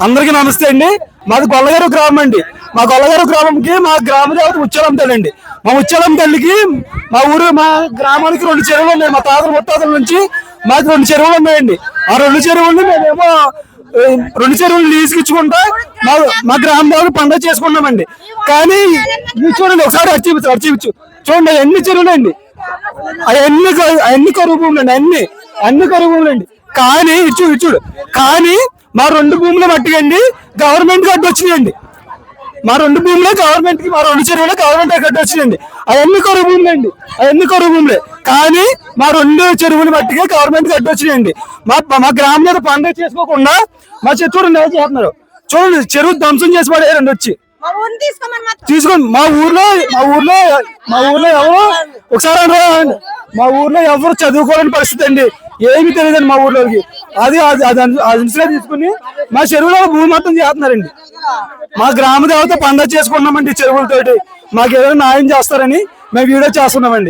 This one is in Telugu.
అందరికీ నమస్తే అండి. మాది గొల్లగారు గ్రామం అండి. మా గొల్లగారు గ్రామంకి మా గ్రామ దేవత ఉచ్చలం తల్లి అండి. మా ఉచ్చలం తల్లికి మా గ్రామానికి 2 చెరువులు ఉన్నాయి. మా తాతల ముత్తాతల నుంచి మాకు 2 చెరువులు ఉన్నాయండి. ఆ 2 చెరువులు మేమేమో 2 చెరువులు లీజుకి ఇచ్చుకుంటా మా గ్రామ దేవత పండుగ చేసుకున్నామండి. కానీ చూడండి, ఒకసారి అర్చీవచ్చు చూడండి, ఎన్ని చెరువులు అండి, అన్ని కరువు భూములు అండి, అన్ని కరువు భూములు అండి. కానీ ఇచ్చుడు కానీ మా 2 భూములు మట్టికండి గవర్నమెంట్ కి అడ్డొచ్చినాయండి. మా 2 భూములే గవర్నమెంట్ కి, మా 2 చెరువులే గవర్నమెంట్ కి అడ్డొచ్చినాయండి. అవన్నీ కరువు భూములు అండి, అవన్నీ కరువు భూములే. కానీ మా 2 చెరువులు మట్టికే గవర్నమెంట్ కి అడ్డొచ్చినాయండి. మా గ్రామం మీద పండుగ చేసుకోకుండా మా చూడండి ఏం చేస్తున్నారు. చూడండి, చెరువు ధ్వంసం చేసి పడేయారండి వచ్చి తీసుకోండి. మా ఊర్లో ఎవరు ఒకసారి మా ఊర్లో ఎవరు చదువుకోలేని పరిస్థితి అండి. ఏమి తెలియదండి మా ఊర్లోకి. అది తీసుకుని మా చెరువులో భూమి మొత్తం చేస్తున్నారండి. మా గ్రామ దేవత పండుగ చేసుకున్నామండి చెరువులతోటి. మాకు ఏదైనా న్యాయం చేస్తారని మేము వీడియో చేస్తున్నామండి.